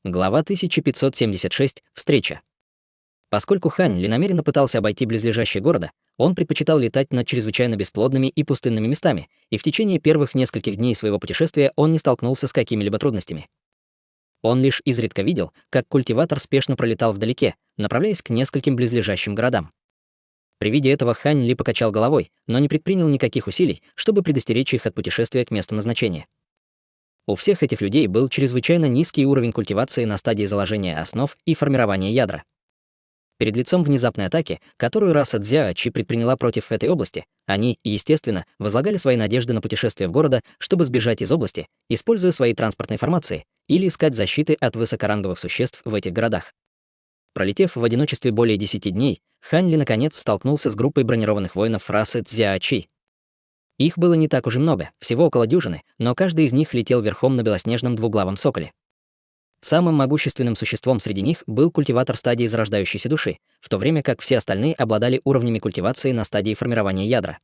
Глава 1576. Встреча. Поскольку Хань Ли намеренно пытался обойти близлежащие города, он предпочитал летать над чрезвычайно бесплодными и пустынными местами, и в течение первых нескольких дней своего путешествия он не столкнулся с какими-либо трудностями. Он лишь изредка видел, как культиватор спешно пролетал вдалеке, направляясь к нескольким близлежащим городам. При виде этого Хань Ли покачал головой, но не предпринял никаких усилий, чтобы предостеречь их от путешествия к месту назначения. У всех этих людей был чрезвычайно низкий уровень культивации на стадии заложения основ и формирования ядра. Перед лицом внезапной атаки, которую раса Цзяочи предприняла против этой области, они, естественно, возлагали свои надежды на путешествие в города, чтобы сбежать из области, используя свои транспортные формации, или искать защиты от высокоранговых существ в этих городах. Пролетев в одиночестве более 10 дней, Хань Ли наконец столкнулся с группой бронированных воинов расы Цзяочи. Их было не так уж и много, всего около дюжины, но каждый из них летел верхом на белоснежном двуглавом соколе. Самым могущественным существом среди них был культиватор стадии зарождающейся души, в то время как все остальные обладали уровнями культивации на стадии формирования ядра.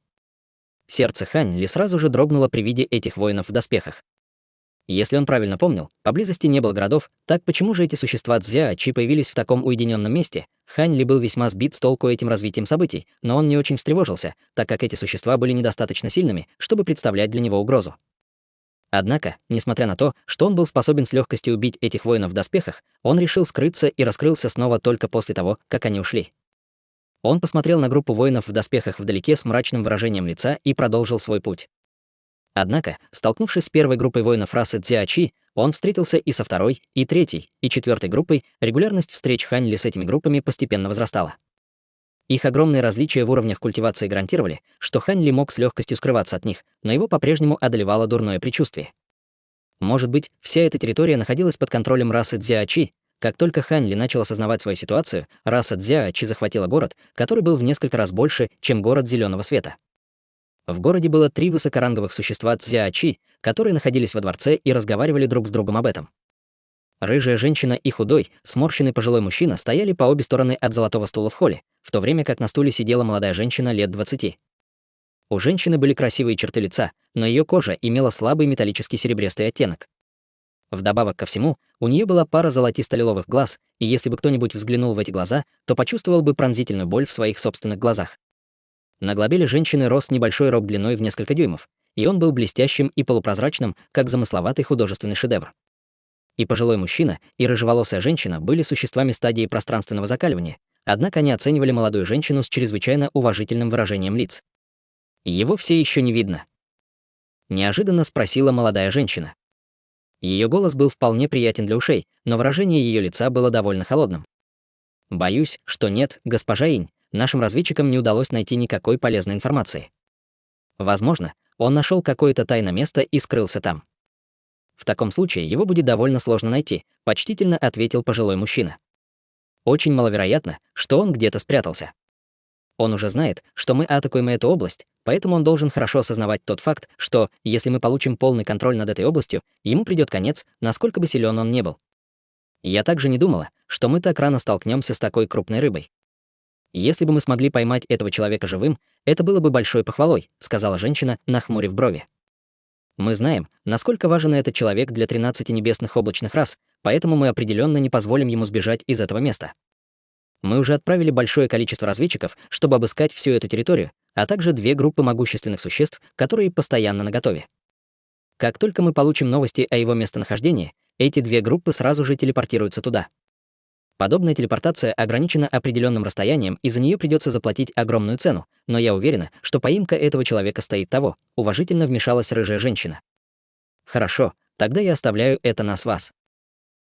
Сердце Хань Ли сразу же дрогнуло при виде этих воинов в доспехах. Если он правильно помнил, поблизости не было городов, так почему же эти существа Цзяочи появились в таком уединенном месте? Хань Ли был весьма сбит с толку этим развитием событий, но он не очень встревожился, так как эти существа были недостаточно сильными, чтобы представлять для него угрозу. Однако, несмотря на то, что он был способен с легкостью убить этих воинов в доспехах, он решил скрыться и раскрылся снова только после того, как они ушли. Он посмотрел на группу воинов в доспехах вдалеке с мрачным выражением лица и продолжил свой путь. Однако, столкнувшись с первой группой воинов расы Цзяочи, он встретился и со второй, и третьей, и четвертой группой. Регулярность встреч Хань Ли с этими группами постепенно возрастала. Их огромные различия в уровнях культивации гарантировали, что Хань Ли мог с легкостью скрываться от них, но его по-прежнему одолевало дурное предчувствие. Может быть, вся эта территория находилась под контролем расы Цзяочи. Как только Хань Ли начал осознавать свою ситуацию, раса Цзяочи захватила город, который был в несколько раз больше, чем город Зеленого Света. В городе было 3 высокоранговых существа Цзяочи, которые находились во дворце и разговаривали друг с другом об этом. Рыжая женщина и худой, сморщенный пожилой мужчина стояли по обе стороны от золотого стула в холле, в то время как на стуле сидела молодая женщина лет 20. У женщины были красивые черты лица, но ее кожа имела слабый металлический серебристый оттенок. Вдобавок ко всему, у нее была пара золотисто-лиловых глаз, и если бы кто-нибудь взглянул в эти глаза, то почувствовал бы пронзительную боль в своих собственных глазах. На глобеле женщины рос небольшой рог длиной в несколько дюймов, и он был блестящим и полупрозрачным, как замысловатый художественный шедевр. И пожилой мужчина, и рыжеволосая женщина были существами стадии пространственного закаливания, однако они оценивали молодую женщину с чрезвычайно уважительным выражением лиц. «Его все еще не видно», — неожиданно спросила молодая женщина. Ее голос был вполне приятен для ушей, но выражение ее лица было довольно холодным. «Боюсь, что нет, госпожа Инь. Нашим разведчикам не удалось найти никакой полезной информации. Возможно, он нашел какое-то тайное место и скрылся там. В таком случае его будет довольно сложно найти», — почтительно ответил пожилой мужчина. «Очень маловероятно, что он где-то спрятался. Он уже знает, что мы атакуем эту область, поэтому он должен хорошо осознавать тот факт, что, если мы получим полный контроль над этой областью, ему придет конец, насколько бы силен он не был. Я также не думала, что мы так рано столкнемся с такой крупной рыбой. Если бы мы смогли поймать этого человека живым, это было бы большой похвалой», — сказала женщина, нахмурив брови. «Мы знаем, насколько важен этот человек для 13 небесных облачных рас, поэтому мы определенно не позволим ему сбежать из этого места. Мы уже отправили большое количество разведчиков, чтобы обыскать всю эту территорию, а также 2 группы могущественных существ, которые постоянно наготове. Как только мы получим новости о его местонахождении, эти 2 группы сразу же телепортируются туда. Подобная телепортация ограничена определенным расстоянием, и за нее придется заплатить огромную цену, но я уверена, что поимка этого человека стоит того», — уважительно вмешалась рыжая женщина. «Хорошо, тогда я оставляю это на вас.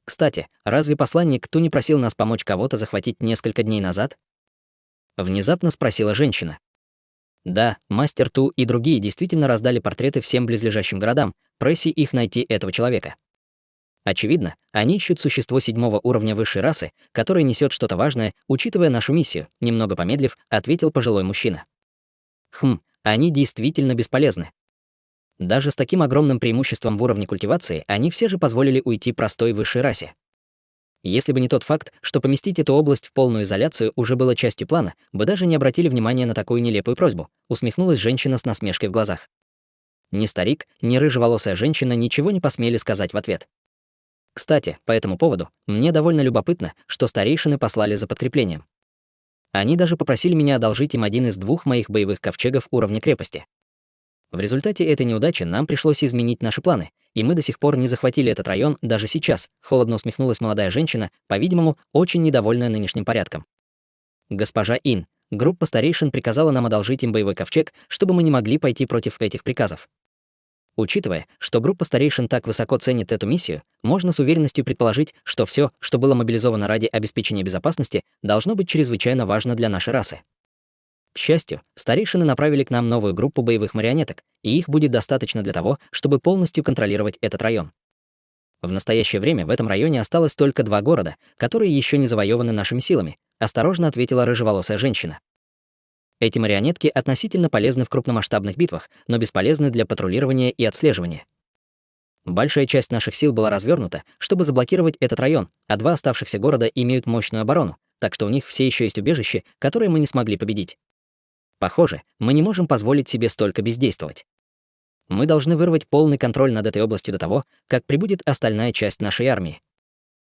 Кстати, разве посланник Ту не просил нас помочь кого-то захватить несколько дней назад?» Внезапно спросила женщина. Да, мастер Ту и другие действительно раздали портреты всем близлежащим городам, проси их найти этого человека. Очевидно, они ищут существо 7-го уровня высшей расы, которое несет что-то важное, учитывая нашу миссию, немного помедлив, ответил пожилой мужчина. Они действительно бесполезны. Даже с таким огромным преимуществом в уровне культивации они все же позволили уйти простой высшей расе. Если бы не тот факт, что поместить эту область в полную изоляцию уже было частью плана, бы даже не обратили внимания на такую нелепую просьбу, усмехнулась женщина с насмешкой в глазах. Ни старик, ни рыжеволосая женщина ничего не посмели сказать в ответ. Кстати, по этому поводу мне довольно любопытно, что старейшины послали за подкреплением. Они даже попросили меня одолжить им один из двух моих боевых ковчегов уровня крепости. В результате этой неудачи нам пришлось изменить наши планы, и мы до сих пор не захватили этот район даже сейчас, холодно усмехнулась молодая женщина, по-видимому, очень недовольная нынешним порядком. Госпожа Ин, группа старейшин приказала нам одолжить им боевой ковчег, чтобы мы не могли пойти против этих приказов. Учитывая, что группа старейшин так высоко ценит эту миссию, можно с уверенностью предположить, что все, что было мобилизовано ради обеспечения безопасности, должно быть чрезвычайно важно для нашей расы. К счастью, старейшины направили к нам новую группу боевых марионеток, и их будет достаточно для того, чтобы полностью контролировать этот район. В настоящее время в этом районе осталось только 2 города, которые еще не завоеваны нашими силами, осторожно ответила рыжеволосая женщина. Эти марионетки относительно полезны в крупномасштабных битвах, но бесполезны для патрулирования и отслеживания. Большая часть наших сил была развернута, чтобы заблокировать этот район, а 2 оставшихся города имеют мощную оборону, так что у них все еще есть убежище, которое мы не смогли победить. Похоже, мы не можем позволить себе столько бездействовать. Мы должны вырвать полный контроль над этой областью до того, как прибудет остальная часть нашей армии.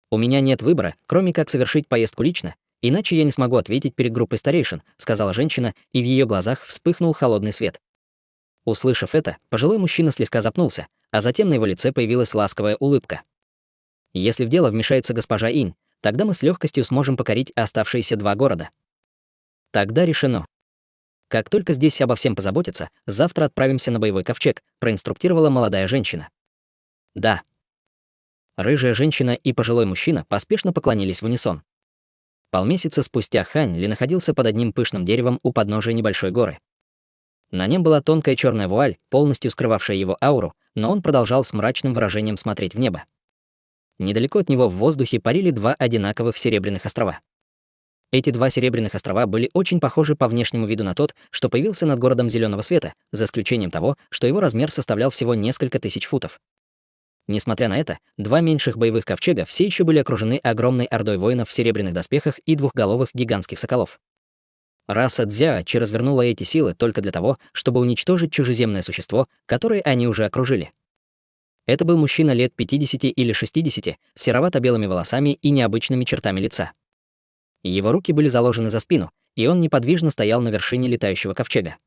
У меня нет выбора, кроме как совершить поездку лично, иначе я не смогу ответить перед группой старейшин, сказала женщина, и в ее глазах вспыхнул холодный свет. Услышав это, пожилой мужчина слегка запнулся, а затем на его лице появилась ласковая улыбка. Если в дело вмешается госпожа Ин, тогда мы с легкостью сможем покорить оставшиеся 2 города. Тогда решено. Как только здесь обо всем позаботятся, завтра отправимся на боевой ковчег, проинструктировала молодая женщина. Да. Рыжая женщина и пожилой мужчина поспешно поклонились в унисон. Полмесяца спустя Хань Ли находился под одним пышным деревом у подножия небольшой горы. На нем была тонкая черная вуаль, полностью скрывавшая его ауру, но он продолжал с мрачным выражением смотреть в небо. Недалеко от него в воздухе парили 2 одинаковых серебряных острова. Эти 2 серебряных острова были очень похожи по внешнему виду на тот, что появился над городом Зеленого Света, за исключением того, что его размер составлял всего несколько тысяч футов. Несмотря на это, 2 меньших боевых ковчега все еще были окружены огромной ордой воинов в серебряных доспехах и двухголовых гигантских соколов. Раса Цзяочи развернула эти силы только для того, чтобы уничтожить чужеземное существо, которое они уже окружили. Это был мужчина лет 50 или 60 с серовато-белыми волосами и необычными чертами лица. Его руки были заложены за спину, и он неподвижно стоял на вершине летающего ковчега.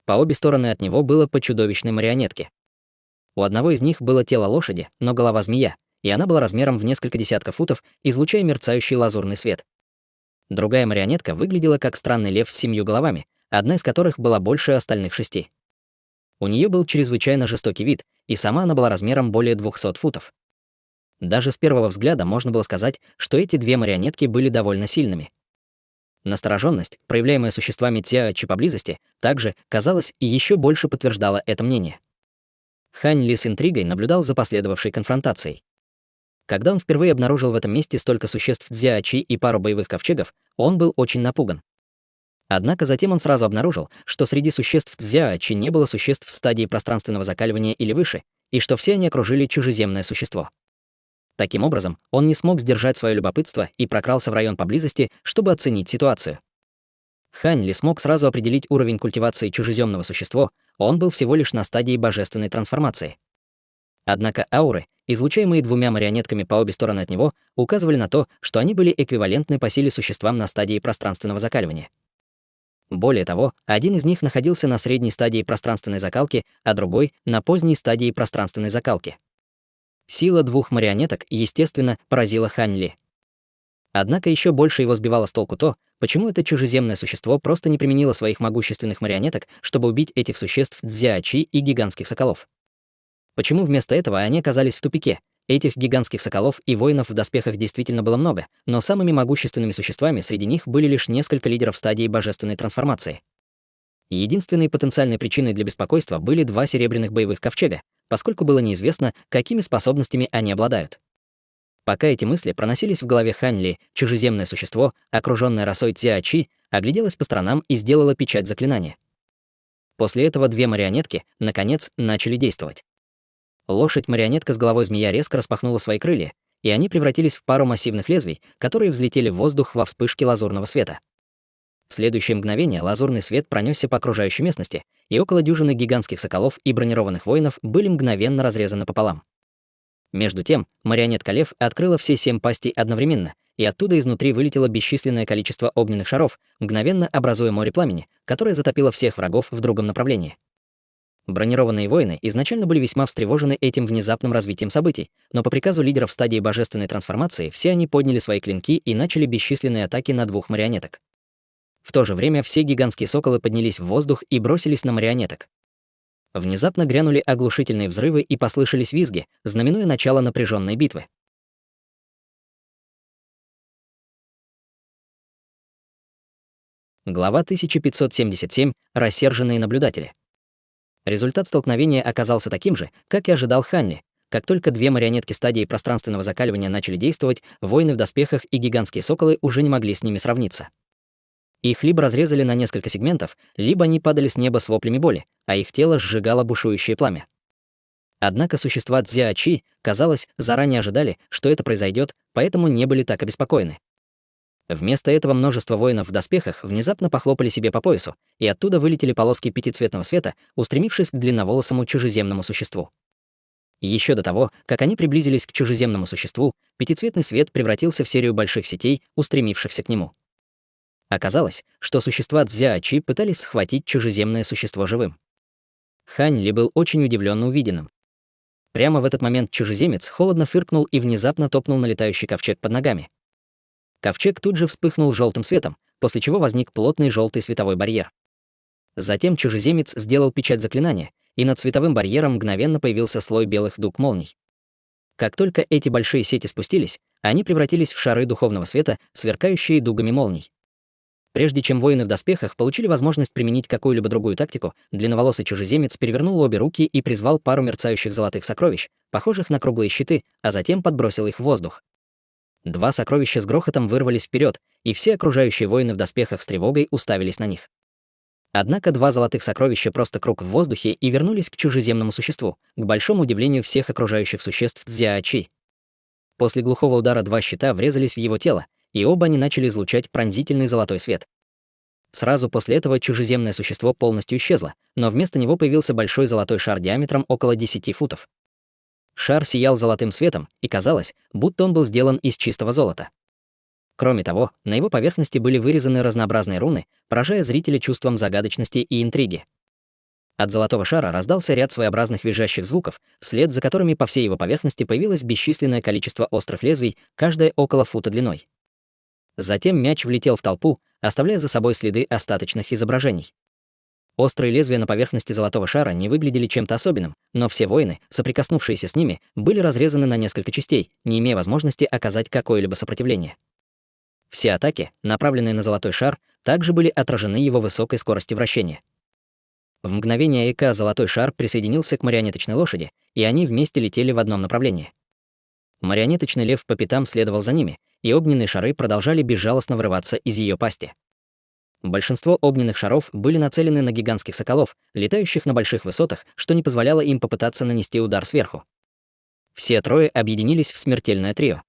По обе стороны от него было по чудовищной марионетке. У одного из них было тело лошади, но голова змея, и она была размером в несколько десятков футов, излучая мерцающий лазурный свет. Другая марионетка выглядела как странный лев с 7 головами, одна из которых была больше остальных 6. У нее был чрезвычайно жестокий вид, и сама она была размером более 200 футов. Даже с первого взгляда можно было сказать, что эти 2 марионетки были довольно сильными. Настороженность, проявляемая существами Цзяочи поблизости, также, казалось, и еще больше подтверждала это мнение. Хань Ли с интригой наблюдал за последовавшей конфронтацией. Когда он впервые обнаружил в этом месте столько существ Цзяочи и пару боевых ковчегов, он был очень напуган. Однако затем он сразу обнаружил, что среди существ Цзяочи не было существ в стадии пространственного закаливания или выше, и что все они окружили чужеземное существо. Таким образом, он не смог сдержать свое любопытство и прокрался в район поблизости, чтобы оценить ситуацию. Хань Ли смог сразу определить уровень культивации чужеземного существа, он был всего лишь на стадии божественной трансформации. Однако ауры, излучаемые 2 марионетками по обе стороны от него, указывали на то, что они были эквивалентны по силе существам на стадии пространственного закаливания. Более того, один из них находился на средней стадии пространственной закалки, а другой — на поздней стадии пространственной закалки. Сила 2 марионеток, естественно, поразила Хань Ли. Однако еще больше его сбивало с толку то, почему это чужеземное существо просто не применило своих могущественных марионеток, чтобы убить этих существ Цзяочи и гигантских соколов. Почему вместо этого они оказались в тупике? Этих гигантских соколов и воинов в доспехах действительно было много, но самыми могущественными существами среди них были лишь несколько лидеров стадии божественной трансформации. Единственной потенциальной причиной для беспокойства были 2 серебряных боевых ковчега, поскольку было неизвестно, какими способностями они обладают. Пока эти мысли проносились в голове Хань Ли, чужеземное существо, окружённое росой Цзяочи, огляделось по сторонам и сделало печать заклинания. После этого 2 марионетки, наконец, начали действовать. Лошадь-марионетка с головой змея резко распахнула свои крылья, и они превратились в пару массивных лезвий, которые взлетели в воздух во вспышке лазурного света. В следующее мгновение лазурный свет пронесся по окружающей местности, и около дюжины гигантских соколов и бронированных воинов были мгновенно разрезаны пополам. Между тем, марионетка Лев открыла все 7 пастей одновременно, и оттуда изнутри вылетело бесчисленное количество огненных шаров, мгновенно образуя море пламени, которое затопило всех врагов в другом направлении. Бронированные воины изначально были весьма встревожены этим внезапным развитием событий, но по приказу лидеров стадии божественной трансформации все они подняли свои клинки и начали бесчисленные атаки на двух марионеток. В то же время все гигантские соколы поднялись в воздух и бросились на марионеток. Внезапно грянули оглушительные взрывы и послышались визги, знаменуя начало напряженной битвы. Глава 1577. Рассерженные наблюдатели. Результат столкновения оказался таким же, как и ожидал Ханли. Как только две марионетки стадии пространственного закаливания начали действовать, воины в доспехах и гигантские соколы уже не могли с ними сравниться. Их либо разрезали на несколько сегментов, либо они падали с неба с воплями боли, а их тело сжигало бушующее пламя. Однако существа Цзяочи, казалось, заранее ожидали, что это произойдет, поэтому не были так обеспокоены. Вместо этого множество воинов в доспехах внезапно похлопали себе по поясу, и оттуда вылетели полоски пятицветного света, устремившись к длинноволосому чужеземному существу. Еще до того, как они приблизились к чужеземному существу, пятицветный свет превратился в серию больших сетей, устремившихся к нему. Оказалось, что существа Цзяочи пытались схватить чужеземное существо живым. Хань Ли был очень удивленно увиденным. Прямо в этот момент чужеземец холодно фыркнул и внезапно топнул на летающий ковчег под ногами. Ковчег тут же вспыхнул желтым светом, после чего возник плотный желтый световой барьер. Затем чужеземец сделал печать заклинания, и над световым барьером мгновенно появился слой белых дуг молний. Как только эти большие сети спустились, они превратились в шары духовного света, сверкающие дугами молний. Прежде чем воины в доспехах получили возможность применить какую-либо другую тактику, длинноволосый чужеземец перевернул обе руки и призвал пару мерцающих золотых сокровищ, похожих на круглые щиты, а затем подбросил их в воздух. Два сокровища с грохотом вырвались вперед, и все окружающие воины в доспехах с тревогой уставились на них. Однако два золотых сокровища просто круг в воздухе и вернулись к чужеземному существу, к большому удивлению всех окружающих существ Цзяочи. После глухого удара два щита врезались в его тело, и оба они начали излучать пронзительный золотой свет. Сразу после этого чужеземное существо полностью исчезло, но вместо него появился большой золотой шар диаметром около 10 футов. Шар сиял золотым светом, и казалось, будто он был сделан из чистого золота. Кроме того, на его поверхности были вырезаны разнообразные руны, поражая зрителя чувством загадочности и интриги. От золотого шара раздался ряд своеобразных визжащих звуков, вслед за которыми по всей его поверхности появилось бесчисленное количество острых лезвий, каждое около фута длиной. Затем мяч влетел в толпу, оставляя за собой следы остаточных изображений. Острые лезвия на поверхности золотого шара не выглядели чем-то особенным, но все воины, соприкоснувшиеся с ними, были разрезаны на несколько частей, не имея возможности оказать какое-либо сопротивление. Все атаки, направленные на золотой шар, также были отражены его высокой скоростью вращения. В мгновение эка золотой шар присоединился к марионеточной лошади, и они вместе летели в одном направлении. Марионеточный лев по пятам следовал за ними, и огненные шары продолжали безжалостно вырываться из ее пасти. Большинство огненных шаров были нацелены на гигантских соколов, летающих на больших высотах, что не позволяло им попытаться нанести удар сверху. Все трое объединились в смертельное трио.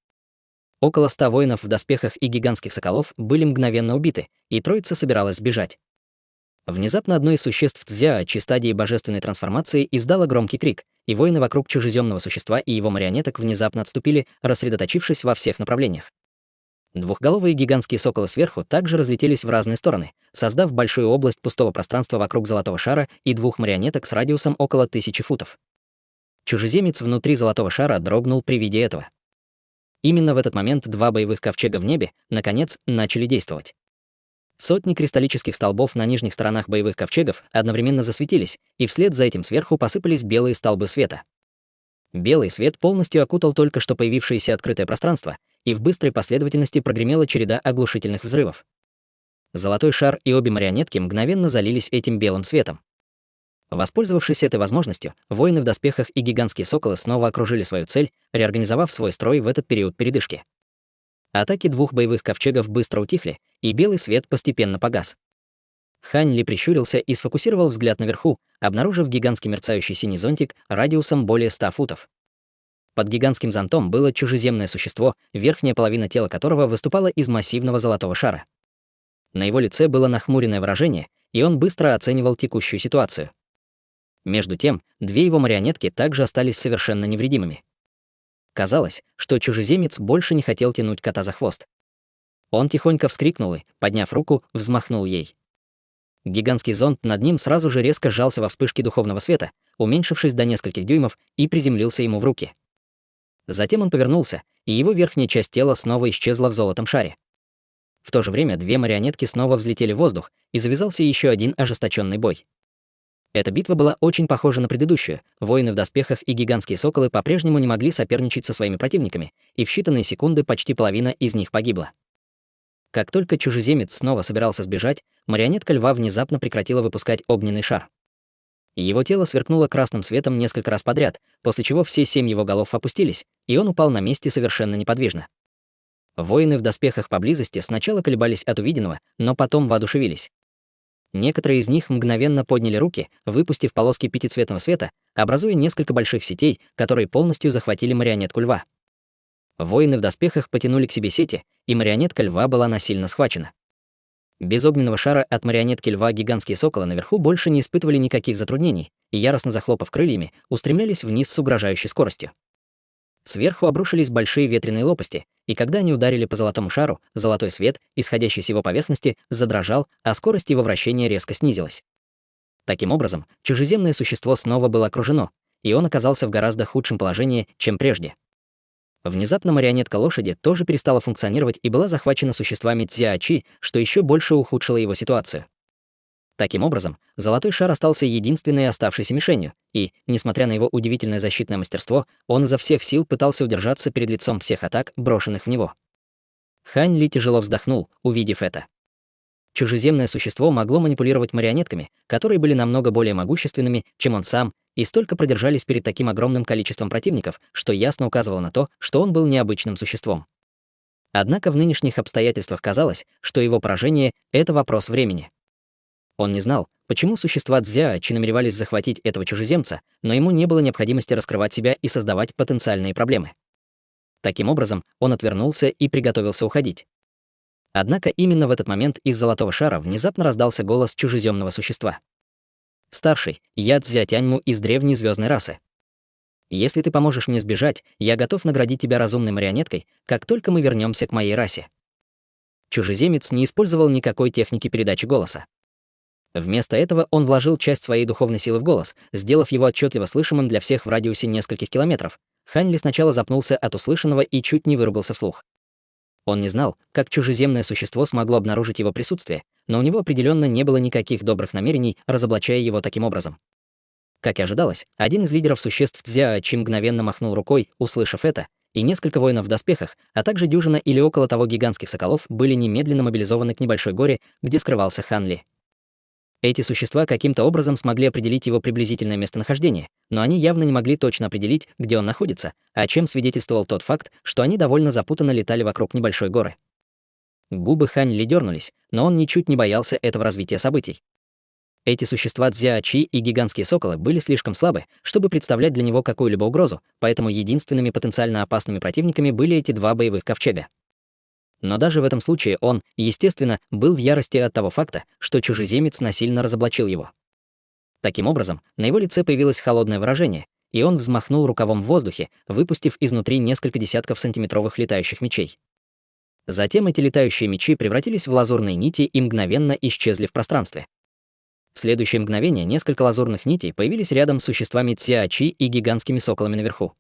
Около 100 воинов в доспехах и гигантских соколов были мгновенно убиты, и троица собиралась сбежать. Внезапно одно из существ Цзяочи стадии божественной трансформации издало громкий крик, и воины вокруг чужеземного существа и его марионеток внезапно отступили, рассредоточившись во всех направлениях. Двухголовые гигантские соколы сверху также разлетелись в разные стороны, создав большую область пустого пространства вокруг золотого шара и двух марионеток с радиусом около 1000 футов. Чужеземец внутри золотого шара дрогнул при виде этого. Именно в этот момент два боевых ковчега в небе, наконец, начали действовать. Сотни кристаллических столбов на нижних сторонах боевых ковчегов одновременно засветились, и вслед за этим сверху посыпались белые столбы света. Белый свет полностью окутал только что появившееся открытое пространство, и в быстрой последовательности прогремела череда оглушительных взрывов. Золотой шар и обе марионетки мгновенно залились этим белым светом. Воспользовавшись этой возможностью, воины в доспехах и гигантские соколы снова окружили свою цель, реорганизовав свой строй в этот период передышки. Атаки двух боевых ковчегов быстро утихли, и белый свет постепенно погас. Хань Ли прищурился и сфокусировал взгляд наверху, обнаружив гигантский мерцающий синий зонтик радиусом более 100 футов. Под гигантским зонтом было чужеземное существо, верхняя половина тела которого выступала из массивного золотого шара. На его лице было нахмуренное выражение, и он быстро оценивал текущую ситуацию. Между тем, две его марионетки также остались совершенно невредимыми. Казалось, что чужеземец больше не хотел тянуть кота за хвост. Он тихонько вскрикнул и, подняв руку, взмахнул ей. Гигантский зонт над ним сразу же резко сжался во вспышке духовного света, уменьшившись до нескольких дюймов, и приземлился ему в руки. Затем он повернулся, и его верхняя часть тела снова исчезла в золотом шаре. В то же время две марионетки снова взлетели в воздух, и завязался еще один ожесточенный бой. Эта битва была очень похожа на предыдущую. Воины в доспехах и гигантские соколы по-прежнему не могли соперничать со своими противниками, и в считанные секунды почти половина из них погибла. Как только чужеземец снова собирался сбежать, марионетка льва внезапно прекратила выпускать огненный шар. Его тело сверкнуло красным светом несколько раз подряд, после чего все 7 его голов опустились, и он упал на месте совершенно неподвижно. Воины в доспехах поблизости сначала колебались от увиденного, но потом воодушевились. Некоторые из них мгновенно подняли руки, выпустив полоски пятицветного света, образуя несколько больших сетей, которые полностью захватили марионетку льва. Воины в доспехах потянули к себе сети, и марионетка льва была насильно схвачена. Без огненного шара от марионетки льва гигантские соколы наверху больше не испытывали никаких затруднений, и, яростно захлопав крыльями, устремлялись вниз с угрожающей скоростью. Сверху обрушились большие ветреные лопасти, и когда они ударили по золотому шару, золотой свет, исходящий с его поверхности, задрожал, а скорость его вращения резко снизилась. Таким образом, чужеземное существо снова было окружено, и он оказался в гораздо худшем положении, чем прежде. Внезапно марионетка лошади тоже перестала функционировать и была захвачена существами Цзяочи, что еще больше ухудшило его ситуацию. Таким образом, золотой шар остался единственной оставшейся мишенью, и, несмотря на его удивительное защитное мастерство, он изо всех сил пытался удержаться перед лицом всех атак, брошенных в него. Хань Ли тяжело вздохнул, увидев это. Чужеземное существо могло манипулировать марионетками, которые были намного более могущественными, чем он сам, и столько продержались перед таким огромным количеством противников, что ясно указывало на то, что он был необычным существом. Однако в нынешних обстоятельствах казалось, что его поражение — это вопрос времени. Он не знал, почему существа Цзяочи намеревались захватить этого чужеземца, но ему не было необходимости раскрывать себя и создавать потенциальные проблемы. Таким образом, он отвернулся и приготовился уходить. Однако именно в этот момент из золотого шара внезапно раздался голос чужеземного существа. «Старший, я Цзятяньму из древней звездной расы. Если ты поможешь мне сбежать, я готов наградить тебя разумной марионеткой, как только мы вернемся к моей расе». Чужеземец не использовал никакой техники передачи голоса. Вместо этого он вложил часть своей духовной силы в голос, сделав его отчетливо слышимым для всех в радиусе нескольких километров. Хань Ли сначала запнулся от услышанного и чуть не выругался вслух. Он не знал, как чужеземное существо смогло обнаружить его присутствие, но у него определенно не было никаких добрых намерений, разоблачая его таким образом. Как и ожидалось, один из лидеров существ Цзяочи мгновенно махнул рукой, услышав это, и несколько воинов в доспехах, а также дюжина или около того гигантских соколов были немедленно мобилизованы к небольшой горе, где скрывался Хан Ли. Эти существа каким-то образом смогли определить его приблизительное местонахождение, но они явно не могли точно определить, где он находится, о чем свидетельствовал тот факт, что они довольно запутанно летали вокруг небольшой горы. Губы Хань Ли дернулись, но он ничуть не боялся этого развития событий. Эти существа Цзяочи и гигантские соколы были слишком слабы, чтобы представлять для него какую-либо угрозу, поэтому единственными потенциально опасными противниками были эти два боевых ковчега. Но даже в этом случае он, естественно, был в ярости от того факта, что чужеземец насильно разоблачил его. Таким образом, на его лице появилось холодное выражение, и он взмахнул рукавом в воздухе, выпустив изнутри несколько десятков сантиметровых летающих мечей. Затем эти летающие мечи превратились в лазурные нити и мгновенно исчезли в пространстве. В следующее мгновение несколько лазурных нитей появились рядом с существами Цзяочи и гигантскими соколами наверху.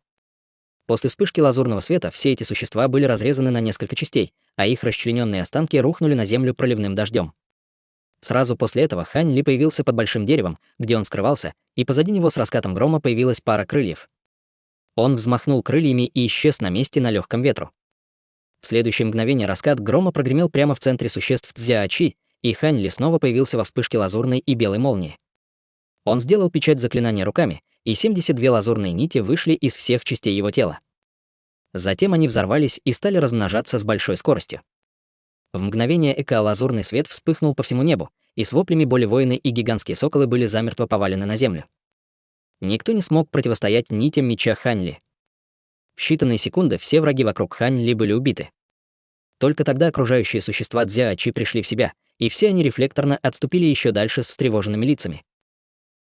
После вспышки лазурного света все эти существа были разрезаны на несколько частей, а их расчлененные останки рухнули на землю проливным дождем. Сразу после этого Хань Ли появился под большим деревом, где он скрывался, и позади него с раскатом грома появилась пара крыльев. Он взмахнул крыльями и исчез на месте на легком ветру. В следующее мгновение раскат грома прогремел прямо в центре существ Цзяочи, и Хань Ли снова появился во вспышке лазурной и белой молнии. Он сделал печать заклинания руками, и 72 лазурные нити вышли из всех частей его тела. Затем они взорвались и стали размножаться с большой скоростью. В мгновение эко-лазурный свет вспыхнул по всему небу, и с воплями боли воины и гигантские соколы были замертво повалены на землю. Никто не смог противостоять нитям меча Хань Ли. В считанные секунды все враги вокруг Хань Ли были убиты. Только тогда окружающие существа Цзяочи пришли в себя, и все они рефлекторно отступили еще дальше с встревоженными лицами.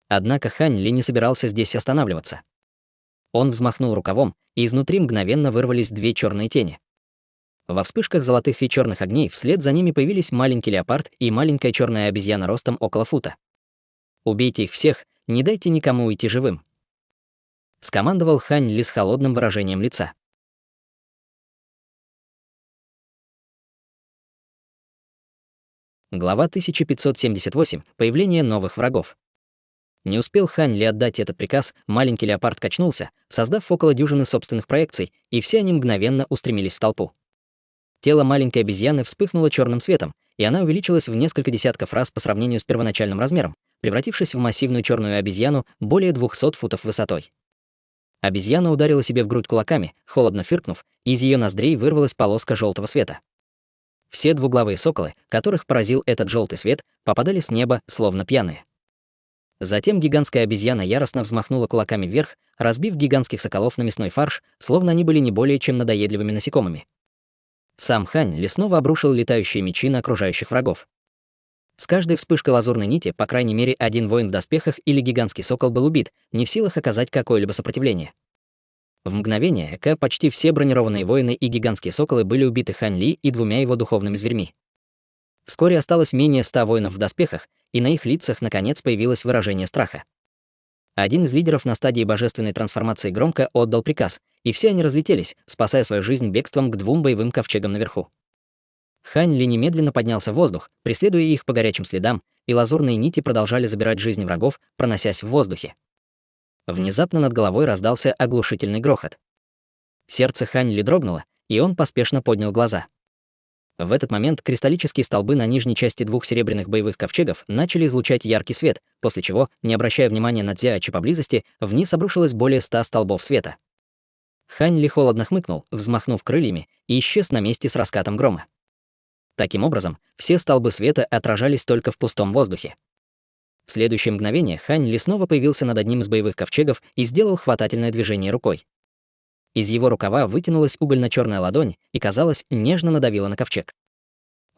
Однако Хань Ли не собирался здесь останавливаться. Он взмахнул рукавом, и изнутри мгновенно вырвались две черные тени. Во вспышках золотых и черных огней вслед за ними появились маленький леопард и маленькая черная обезьяна ростом около фута. «Убейте их всех, не дайте никому уйти живым», — скомандовал Хань Ли с холодным выражением лица. Глава 1578. Появление новых врагов. Не успел Хань Ли отдать этот приказ, маленький леопард качнулся, создав около дюжины собственных проекций, и все они мгновенно устремились в толпу. Тело маленькой обезьяны вспыхнуло черным светом, и она увеличилась в несколько десятков раз по сравнению с первоначальным размером, превратившись в массивную черную обезьяну более 200 футов высотой. Обезьяна ударила себе в грудь кулаками, холодно фыркнув, и из ее ноздрей вырвалась полоска желтого света. Все двуглавые соколы, которых поразил этот желтый свет, попадали с неба, словно пьяные. Затем гигантская обезьяна яростно взмахнула кулаками вверх, разбив гигантских соколов на мясной фарш, словно они были не более чем надоедливыми насекомыми. Сам Хань Ли снова обрушил летающие мечи на окружающих врагов. С каждой вспышкой лазурной нити, по крайней мере, один воин в доспехах или гигантский сокол был убит, не в силах оказать какое-либо сопротивление. В мгновение ока почти все бронированные воины и гигантские соколы были убиты Хань Ли и двумя его духовными зверьми. Вскоре осталось менее 100 воинов в доспехах, и на их лицах наконец появилось выражение страха. Один из лидеров на стадии божественной трансформации громко отдал приказ, и все они разлетелись, спасая свою жизнь бегством к двум боевым ковчегам наверху. Хань Ли немедленно поднялся в воздух, преследуя их по горячим следам, и лазурные нити продолжали забирать жизни врагов, проносясь в воздухе. Внезапно над головой раздался оглушительный грохот. Сердце Хань Ли дрогнуло, и он поспешно поднял глаза. В этот момент кристаллические столбы на нижней части двух серебряных боевых ковчегов начали излучать яркий свет, после чего, не обращая внимания на Цзяочи поблизости, вниз обрушилось более 100 столбов света. Хань Ли холодно хмыкнул, взмахнув крыльями, и исчез на месте с раскатом грома. Таким образом, все столбы света отражались только в пустом воздухе. В следующее мгновение Хань Ли снова появился над одним из боевых ковчегов и сделал хватательное движение рукой. Из его рукава вытянулась угольно-черная ладонь и, казалось, нежно надавила на ковчег.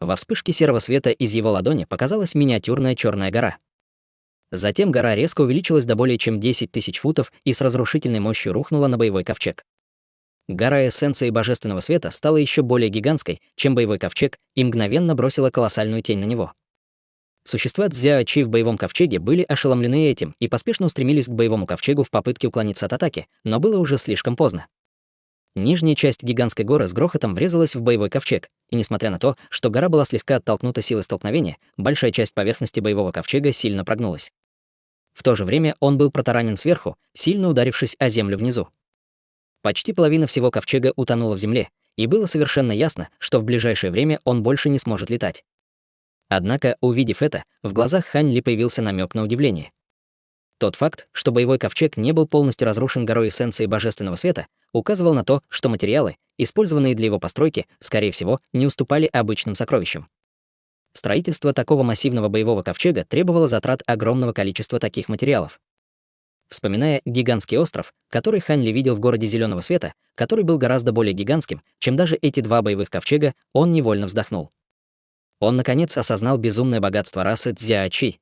Во вспышке серого света из его ладони показалась миниатюрная черная гора. Затем гора резко увеличилась до более чем 10 тысяч футов и с разрушительной мощью рухнула на боевой ковчег. Гора эссенции божественного света стала еще более гигантской, чем боевой ковчег, и мгновенно бросила колоссальную тень на него. Существа Цзяочи в боевом ковчеге были ошеломлены этим и поспешно устремились к боевому ковчегу в попытке уклониться от атаки, но было уже слишком поздно. Нижняя часть гигантской горы с грохотом врезалась в боевой ковчег, и несмотря на то, что гора была слегка оттолкнута силой столкновения, большая часть поверхности боевого ковчега сильно прогнулась. В то же время он был протаранен сверху, сильно ударившись о землю внизу. Почти половина всего ковчега утонула в земле, и было совершенно ясно, что в ближайшее время он больше не сможет летать. Однако, увидев это, в глазах Хань Ли появился намек на удивление. Тот факт, что боевой ковчег не был полностью разрушен горой эссенции божественного света, указывал на то, что материалы, использованные для его постройки, скорее всего, не уступали обычным сокровищам. Строительство такого массивного боевого ковчега требовало затрат огромного количества таких материалов. Вспоминая гигантский остров, который Хань Ли видел в городе Зеленого Света, который был гораздо более гигантским, чем даже эти два боевых ковчега, он невольно вздохнул. Он, наконец, осознал безумное богатство расы Цзяочи.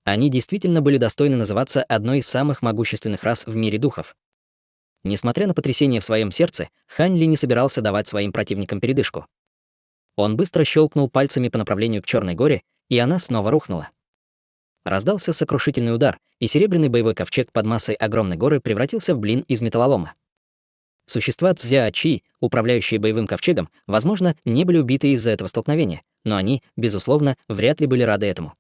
Они действительно были достойны называться одной из самых могущественных рас в мире духов. Несмотря на потрясение в своем сердце, Хань Ли не собирался давать своим противникам передышку. Он быстро щелкнул пальцами по направлению к Черной горе, и она снова рухнула. Раздался сокрушительный удар, и серебряный боевой ковчег под массой огромной горы превратился в блин из металлолома. Существа Цзяочи, управляющие боевым ковчегом, возможно, не были убиты из-за этого столкновения, но они, безусловно, вряд ли были рады этому.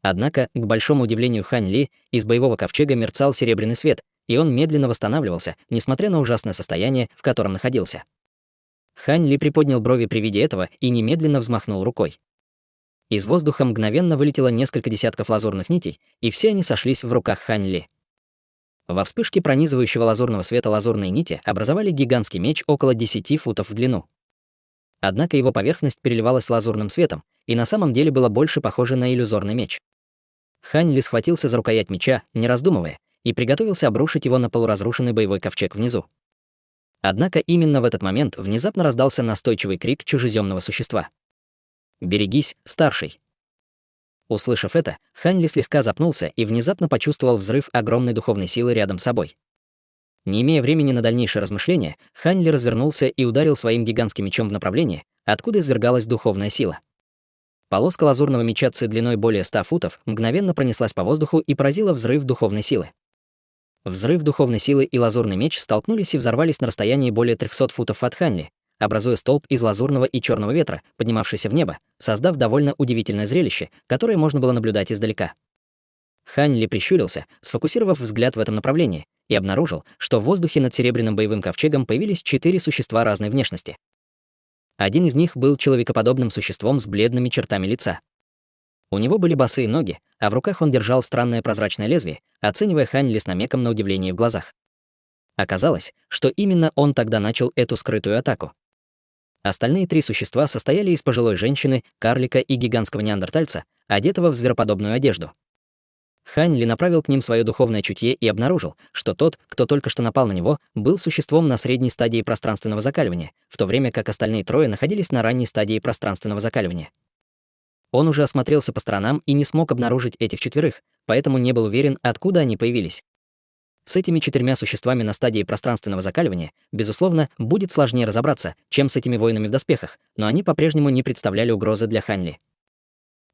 Однако, к большому удивлению Хань Ли, из боевого ковчега мерцал серебряный свет, и он медленно восстанавливался, несмотря на ужасное состояние, в котором находился. Хань Ли приподнял брови при виде этого и немедленно взмахнул рукой. Из воздуха мгновенно вылетело несколько десятков лазурных нитей, и все они сошлись в руках Хань Ли. Во вспышке пронизывающего лазурного света лазурные нити образовали гигантский меч около 10 футов в длину. Однако его поверхность переливалась лазурным светом и на самом деле была больше похожа на иллюзорный меч. Хань Ли схватился за рукоять меча, не раздумывая, и приготовился обрушить его на полуразрушенный боевой ковчег внизу. Однако именно в этот момент внезапно раздался настойчивый крик чужеземного существа. «Берегись, старший!» Услышав это, Хань Ли слегка запнулся и внезапно почувствовал взрыв огромной духовной силы рядом с собой. Не имея времени на дальнейшее размышление, Хань Ли развернулся и ударил своим гигантским мечом в направлении, откуда извергалась духовная сила. Полоска лазурного меча Ци длиной более 100 футов мгновенно пронеслась по воздуху и поразила взрыв духовной силы. Взрыв духовной силы и лазурный меч столкнулись и взорвались на расстоянии более 300 футов от Хань Ли, образуя столб из лазурного и черного ветра, поднимавшийся в небо, создав довольно удивительное зрелище, которое можно было наблюдать издалека. Хань Ли прищурился, сфокусировав взгляд в этом направлении, и обнаружил, что в воздухе над серебряным боевым ковчегом появились 4 существа разной внешности. Один из них был человекоподобным существом с бледными чертами лица. У него были босые ноги, а в руках он держал странное прозрачное лезвие, оценивая Хань Ли с намеком на удивление в глазах. Оказалось, что именно он тогда начал эту скрытую атаку. Остальные 3 существа состояли из пожилой женщины, карлика и гигантского неандертальца, одетого в звероподобную одежду. Хань Ли направил к ним свое духовное чутье и обнаружил, что тот, кто только что напал на него, был существом на средней стадии пространственного закаливания, в то время как остальные 3 находились на ранней стадии пространственного закаливания. Он уже осмотрелся по сторонам и не смог обнаружить этих 4, поэтому не был уверен, откуда они появились. С этими 4 существами на стадии пространственного закаливания, безусловно, будет сложнее разобраться, чем с этими воинами в доспехах, но они по-прежнему не представляли угрозы для Хань Ли.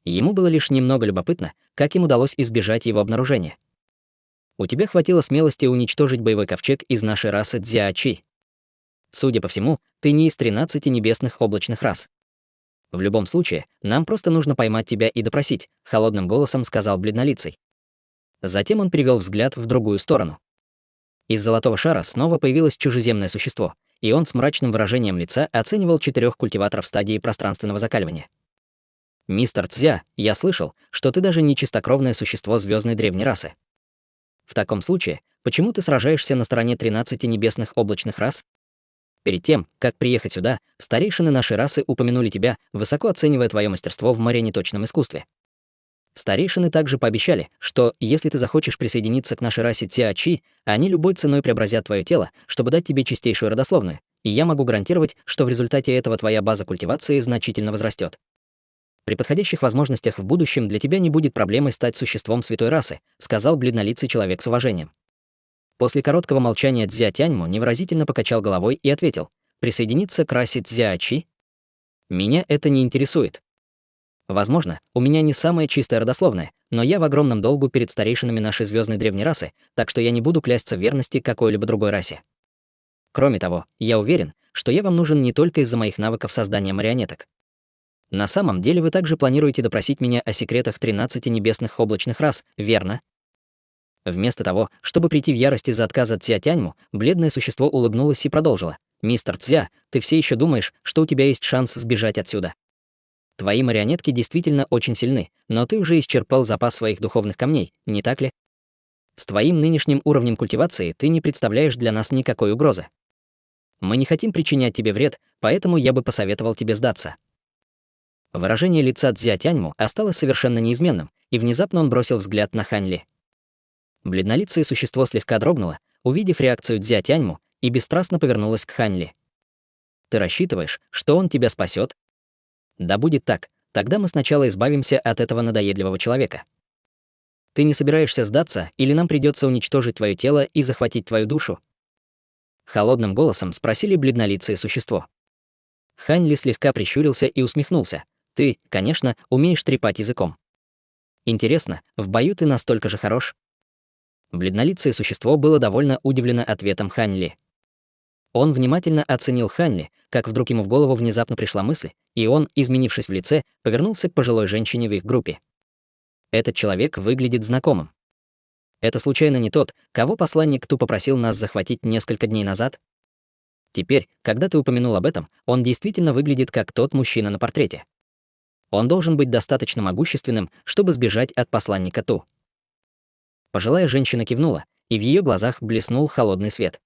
Ему было лишь немного любопытно, как им удалось избежать его обнаружения. У тебя хватило смелости уничтожить боевой ковчег из нашей расы Цзяочи. Судя по всему, ты не из 13 небесных облачных рас. В любом случае, нам просто нужно поймать тебя и допросить, холодным голосом сказал бледнолицый. Затем он перевел взгляд в другую сторону. Из золотого шара снова появилось чужеземное существо, и он с мрачным выражением лица оценивал 4 культиваторов стадии пространственного закаливания. «Мистер Цзя, я слышал, что ты даже не чистокровное существо звездной древней расы. В таком случае, почему ты сражаешься на стороне 13 небесных облачных рас? Перед тем, как приехать сюда, старейшины нашей расы упомянули тебя, высоко оценивая твое мастерство в марионеточном искусстве. Старейшины также пообещали, что, если ты захочешь присоединиться к нашей расе Цзяочи, они любой ценой преобразят твое тело, чтобы дать тебе чистейшую родословную, и я могу гарантировать, что в результате этого твоя база культивации значительно возрастет. При подходящих возможностях в будущем для тебя не будет проблемой стать существом святой расы, сказал бледнолицый человек с уважением. После короткого молчания Цзя Тяньму невыразительно покачал головой и ответил: «Присоединиться к расе Цзяочи? Меня это не интересует. Возможно, у меня не самая чистая родословная, но я в огромном долгу перед старейшинами нашей звездной древней расы, так что я не буду клясться в верности какой-либо другой расе. Кроме того, я уверен, что я вам нужен не только из-за моих навыков создания марионеток. На самом деле вы также планируете допросить меня о секретах 13 небесных облачных рас, верно?» Вместо того, чтобы прийти в ярость из-за отказа Цзя Тяньму, бледное существо улыбнулось и продолжило: «Мистер Цзя, ты все еще думаешь, что у тебя есть шанс сбежать отсюда? Твои марионетки действительно очень сильны, но ты уже исчерпал запас своих духовных камней, не так ли? С твоим нынешним уровнем культивации ты не представляешь для нас никакой угрозы. Мы не хотим причинять тебе вред, поэтому я бы посоветовал тебе сдаться». Выражение лица Цзя Тяньму осталось совершенно неизменным, и внезапно он бросил взгляд на Хань Ли. Бледнолицее существо слегка дрогнуло, увидев реакцию Цзя Тяньму, и бесстрастно повернулось к Хань Ли. «Ты рассчитываешь, что он тебя спасет? Да будет так, тогда мы сначала избавимся от этого надоедливого человека. Ты не собираешься сдаться, или нам придется уничтожить твое тело и захватить твою душу?» Холодным голосом спросили бледнолицее существо. Хань Ли слегка прищурился и усмехнулся. «Ты, конечно, умеешь трепать языком. Интересно, в бою ты настолько же хорош?» Бледнолицее существо было довольно удивлено ответом Хань Ли. Он внимательно оценил Хань Ли, как вдруг ему в голову внезапно пришла мысль, и он, изменившись в лице, повернулся к пожилой женщине в их группе. «Этот человек выглядит знакомым. Это случайно не тот, кого посланник Ту попросил нас захватить несколько дней назад? Теперь, когда ты упомянул об этом, он действительно выглядит как тот мужчина на портрете. Он должен быть достаточно могущественным, чтобы сбежать от посланника Ту». Пожилая женщина кивнула, и в ее глазах блеснул холодный свет.